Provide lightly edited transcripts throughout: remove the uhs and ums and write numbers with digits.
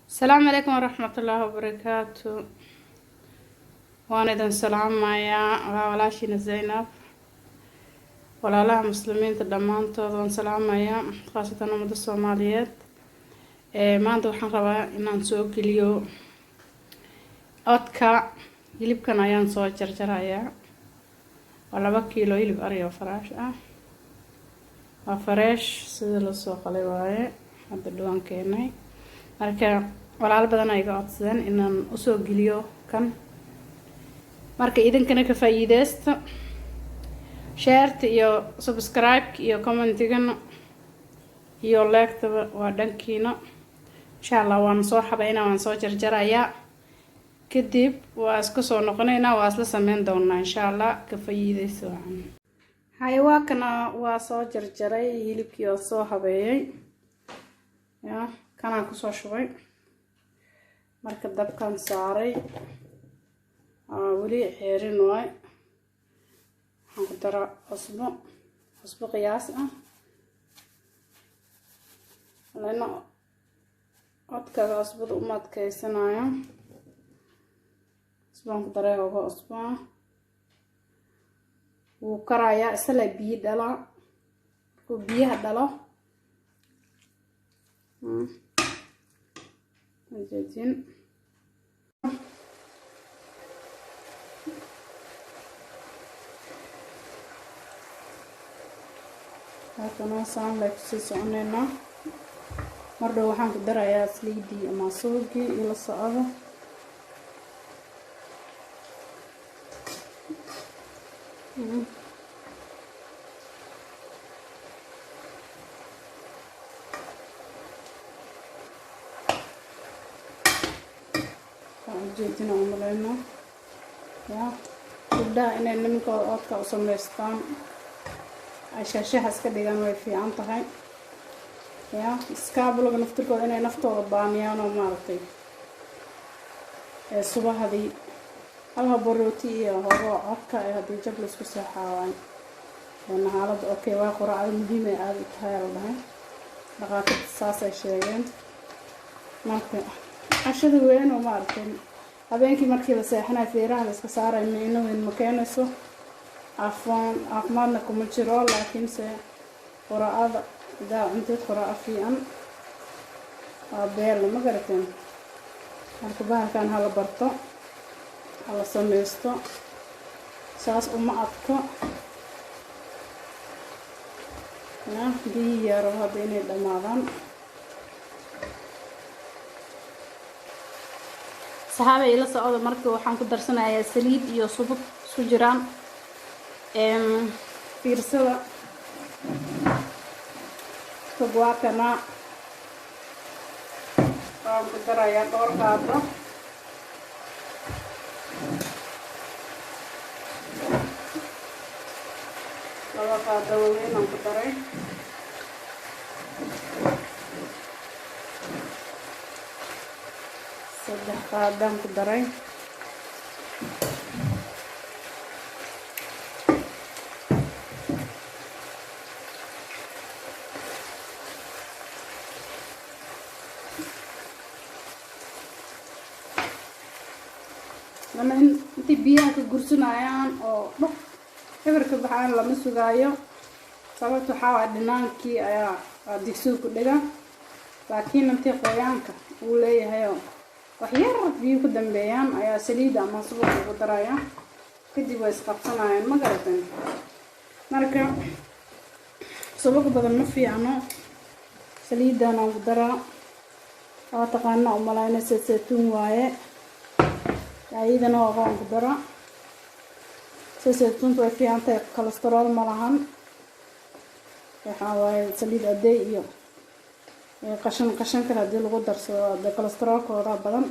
السلام عليكم ورحمة الله وبركاته. وأنا إذن سلام مايا walashina Zainab walaalaha muslimiinta dhamaantood waan salaamayaa khaasatan ummadda Soomaaliyeed. Maanta waxaan rabaa inaan soo geliyo codka hilibkan ayaan soo jarjarayaa. waa 2 kiilo hilib ari oo faraash ah. waa fresh sida la soo qalay waaye hadda dhawaan keenay. marka walaal badan ay codsadeen inaan u soo geliyo kan. marka idinkana ka faa'iideysta share iyo subscribe iyo comment-gana iyo like waa dhankiina. insha Allah waan soo xabaynaa, waan soo jarjarayaa, kadib waa isku soo noqonaynaa, waa isla sameyn doonaa insha Allah. ka faa'iideyso kana waa soo jarjaray hilibkii oo soo habeeyay kana ku soo shubay. marka dabkan saaray wali xeerin waay. waxaan ku daraa cusbo qiyaas ah. lana codkaga cusbada uma adkeysanayo. cusbaan ku daray uga cusbaa wuu karayaa isla biyo dhala. ku biyaha dhalo jajin halkan saan la kusii soconaynaa. marda waxaan ku darayaa saliidii ama subagii ila socdo. jeedina umalayno gabdhaha inay nimankooda oodka u samaystaan ay shaashaha iska dhigaan way fiican tahay. iskaabulaga naftirkooda inay naftooda baaniyaan oo maaragtay subahadii halha barooti iyo hogo codka ay haddii jab laisku seexaawaan xaalada okay waa quraacda muhiim ay aada u tahay la dhahay dhaqaatiirta saasay sheegeen. marka cashada weyn oo maaragtay habeenkii markii la seexanay feeraha la iska saaray meeno weyn ma keenayso. caafimaadna kuma jiro, laakiinse quraacada idaa cunteed quraaco fiican waa beerla ma garateen. marka bahalkan hala barto hala sameysto saas uma adko. biyi yaro hadda inay dhamaadaan. saxaaba ila socdo. marka waxaan ku darsanayaa saliid iyo subag isku jiraan. fiirsada togwaakana waan ku darayaa dhowr qaado. laba qaado waaweyn aan ku daray. saddex qaadaan ku daray. lama intii biyaha ka gursanayaan oo dhuq eberka baxaan lama sugaayo. sababta waxaa waa dhinaankii ayaa digsiga ku dhiga. laakiin intii qoyaanka uu leeyahay wax yar biyo ku dambeeyaan ayaa saliida ama subag ugu daraya. kadib way isqabsanayaan ma garateen. marka subag badan ma fiicno. saliidana ugu daraa waa taqaana u malayna saytuun waaye. ayadana waan ku daraa. saytuuntu way fiican tahay, cholesterol ma lahan. waxaa waaye saliid aday iyo qashan kale haddii lagu darsado cholesterolkooda badan.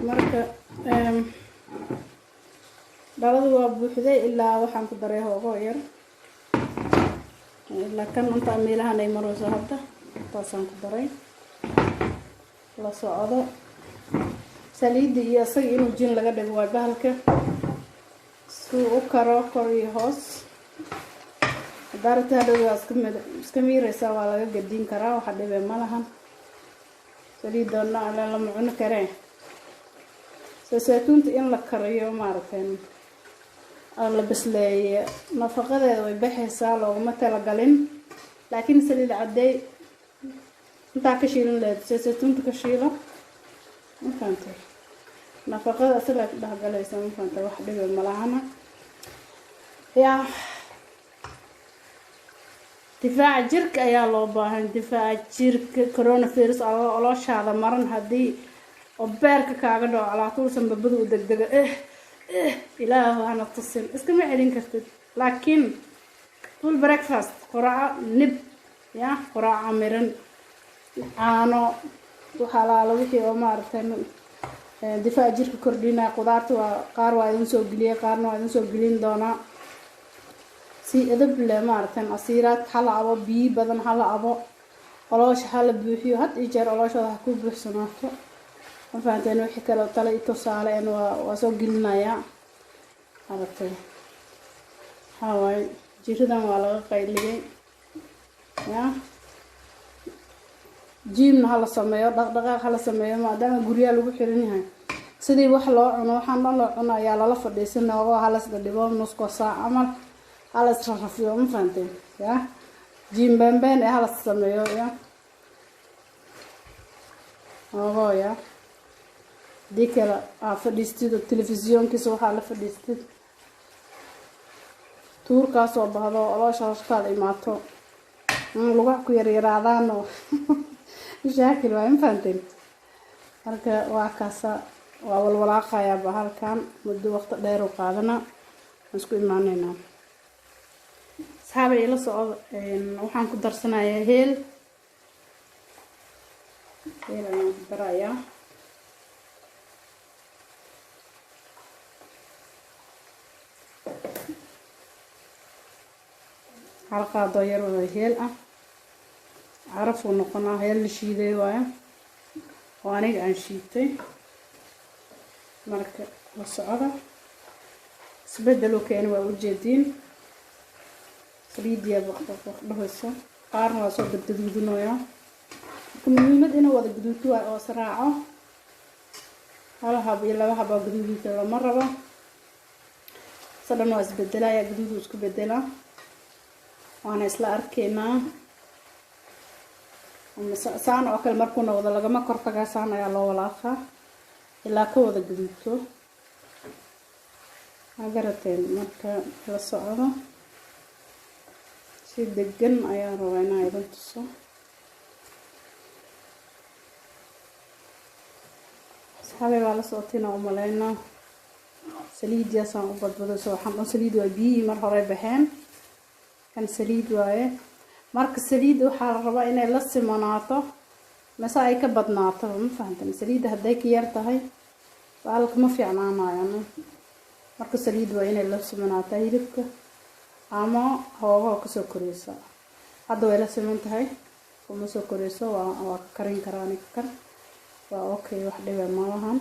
marka dhaladu waa buuxday ilaa waxaan ku daray hoogo yar ilaa kan inta meelahan ay marayso. hadda taasaan ku daray. la socdo saliida iyo isaga inuu jin laga dhigo waa bahalka suu u karo kor iyo hoos. daarta hadhow iska miiraysa waa laga gadin karaa waxa dhibe ma lahan saliidana la macun karee saytuunta in la kariyo maarteen la bisleeyo nafaqadeeda way baxaysaa looguma talagalin laakiin saliid caday inta ka shiilan leed saytuunta ka shiilo intaanta nafaqada asla dhagalaysa intaanta wax dhibe ma lahana yaa difaaca jirka ayaa loo baahan difaaca jirka coronavirus oo shaada maran hadii oo beerka kaaga dhaco calaatuusan babadu u degdega ilaahu hana tusin iska ma celin kartid laakiin full breakfast quraac nib ya quraac miran caano waxa la wixii oo maartay difaaca jirka kordhina qudaarta waa qaar waa idin soo geliye qaarna waa idin soo gelin doona si edeb leh maartan asiiraad hala abo biyo badan hala abo oloosh hala buuxiyo had iyo jeer olooshada ku buuxsanaato ma fahanteen wixii kale tala ito saale in waa soo gelinaya aragtay haway jiridan waa laga qayliyay ya jimna hala sameeyo dhaqdhaqaaq hala sameeyo maadaama guriga lagu xiran yahay sidii wax loo cuno waxaan dhan loo cuno ayaa lala fadhiisanaa oo hala isda dhibo nusku saac amal على الصرف يوم فانتين يا جيم بان على السمايو يا هو يا ديك لا فديستيد التلفزيون كيسو حاله فديستيد تور كاسو بهدو الله شاشقال ايماتو لوغا ku yaryaraadano shaakil waa infantin marka waa kaasa waa walwalaaqaya bahalkan muddo waqti dheer u qaadana isku imaanayna saxaabay la socod waxaan ku darsanayaa heel ayaan ku darayaa halka doyar oo heel ah caraf uu noqonaa heel la shiiday waaye oo aniga aan shiitay marka la socda isbedelo keen waa u jeedin سريديا بخدهسه قارن waa soo gadgadudunaya muhiimad inuu wada gaduudto oo saraaco hal hab iyo laba hab oo gaduudita lama rabo sadan waa isbedelaya gaduudu isku bedela waana isla arkeynaa saan oo kale markuu noqdo lagama kortaga saan ayaa loo walaaqa ilaa ka wada gaduudto agarateen marka la socdo degan ayaa rabaa inaan idin tuso saxaabay waa la socotina u malaynaa saliid yaasaan u badbadayso waxaan saliid waa biyi mar hore baxeen kan saliid waaye marka saliid waxaa la rabaa inay la simanaato mase ay ka badnaato ma fahanteen saliid hadday ka yar tahay baalka ma fiicnaanayo marka saliid waa inay la simanaato hilibka ama hoogo ka soo koreysa hadda way la siman tahay kuma soo koreyso waa karin karaan kan waa okay wax dhiba ma lahan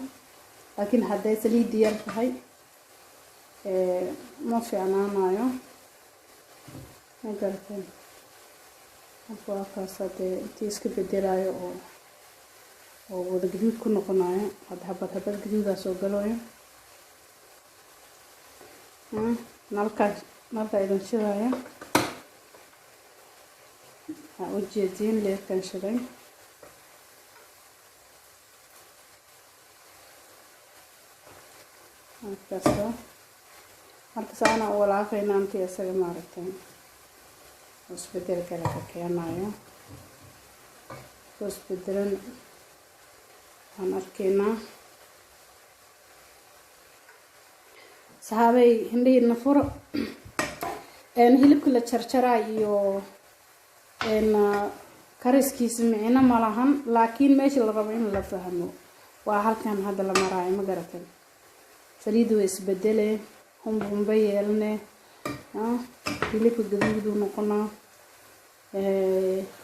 laakiin hadday saliid yar tahay ma fiicnaanayo ma garteen waa kaasade intii iska bedelayo oo wada gaduud ku noqonayo habad gaduudaa soo galayo marka idin shidaya u jeedin leerkan shiday marka saana u walaaqayna intii isaga maaragtay isbedel kale ka keenayo isbedelan aan arkaynaa saxaabay hindhiina furo hilibka la jarjaray iyo kariskiisa micna ma lahan laakiin meesha la rabo in la fahmo waa halkan hadda la maraayo ma garatay saliid way isbedelee humba yeelne hilibka gaduud uu noqonaa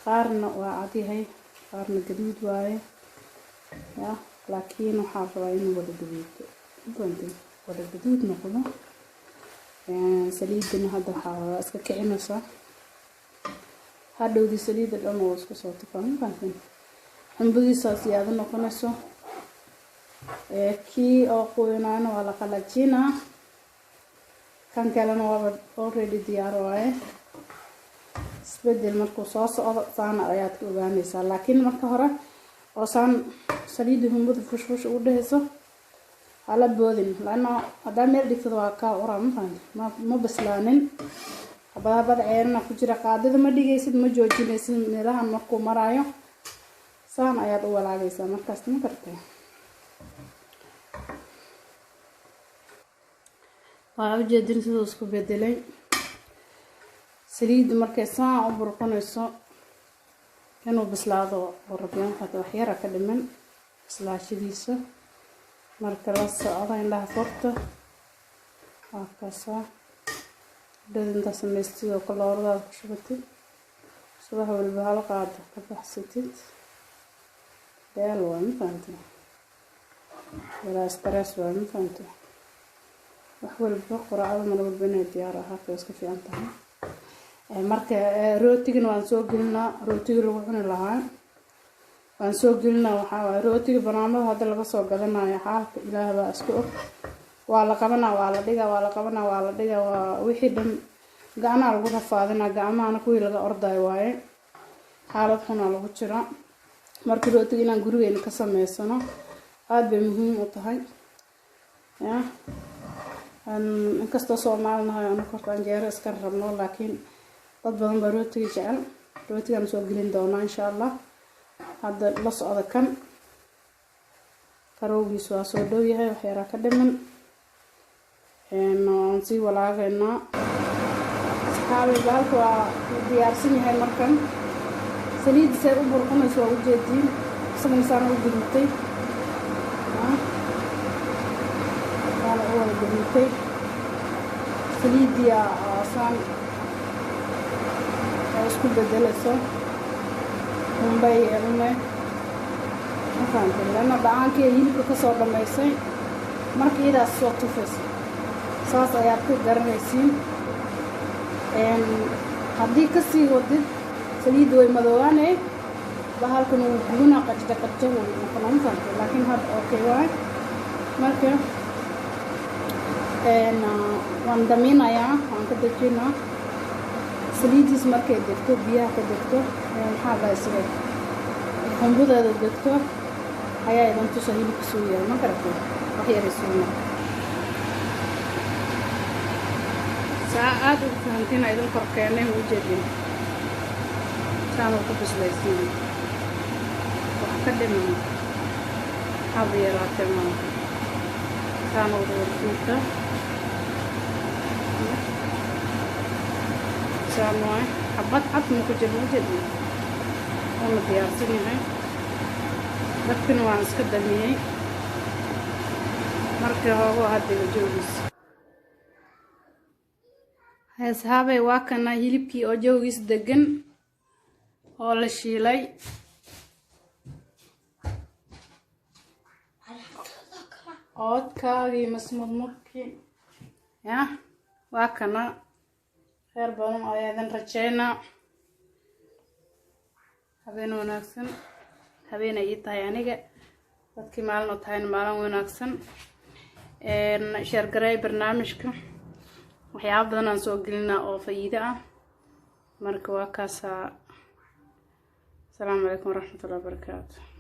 qaarna waa cadyahay qaarna gaduud waaye ya laakiin waxaa rabaa inuu wada gaduud noqdo saliidana hadda waxaa iska kicinaysa hadhowdii saliidda dhan oo isku soo tufaa markaasna xumbidiisa siyaado noqonayso kii oo qoynaana waa la qalajinaa kan kalena waa already diyaar waaye isbedel markuu soo socdo saana ayaad ku ogaanaysaa laakiin marka hore oo saan saliidda xumbida fushfush u dhehayso hala boodin laana hadaa meel dhigtado waa kaa uraa ma bislaanin habad ceerna ku jira qaadada ma dhigaysid ma joojinaysid meelahan markuu maraayo saan ayaad u walaagaysaa markaas ma kartay waa ujeedin sidoo isku bedelay saliidda markay saan u burqanayso inuu bislaado oo rabiyaan qad wax yar ka dhiman bislaashadiisa marka la socdo indhaha furta waa kaasa dadinta sameystay oo kaloorada ku shubatay subax walba hal qaado ka baxsatid deel waa intaantii wala stress waa intaantii wax walba quraacada mar walba inay diyaar ahaato iska fiican tahay marka rootigan waan soo gelinaa rootiga lagu cuni lahaa waan soo gelinaa waxa waa rootiga banaamada hadda laga soo gadanayo xaalka ilaahay baa isku og waa la qabanaa waa la dhigaa waa la qabanaa waa la dhigaa waa wixii dhan gacmaha lagu rafaadina gacmahana kuwii laga orday waaye xaalad xuna lagu jira marka rootiga inaan gurigeena ka sameysano aad bay muhiim u tahay inkastoo Soomaalinahay aan korta anjeero iska rabno laakiin dad badan baa rootiga jecel rootigan soo gelin doonaa insha Allah hadda la socda kan karowgiisu waa soo dhow yahay wax yar ka dhiman aan si walaaqeynaa saxaabi baalku waa diyaarsan yahay markan saliid say u burqanayso waa ujeedin isagana saan u gudubtay wala oo gudubtay saliidya saan isku bedelayso humbay mafahanteen lana dhacaankii hilibka ka soo dhamaysay markii idaas soo tufaysa saas ayaad ku garanaysiin haddii kasii wadid saliidda way madoobaanee bahalkan uu gubana qajda noqonaysaa laakiin hadda okay waay marka waan daminayaa waan ka dejinaa saliiddiis markay degto biyaha ka degto maxaa la isleey xumbudeeda degto ayaa idan tusa hilibka soo yahay ma garatay wax yar isuuna saacad u fahantina idan korkeenay u jeedin saan ku bislaysiin wax ka dhiman habeelaatay ma saan u dhigta ساموي حبات عط مكجر موجود وانا ديارتني هاي لكن وانا سكدميي marka hoogo hadda joogis hay sahabay waa kana hilibkii oo joogis degan oo la shiilay oodkaagii masmudmudkii ya waa kana خير بدن ayaan rajeynaa habeen wanaagsan habeen ay tahay aniga dadkii maalin tahay maalin wanaagsan share garay barnaamijka waxyaabo badan aan soo gelinaa oo faa'iido ah marka waa kaasa. Assalamu alaykum warahmatullahi wabarakatuh.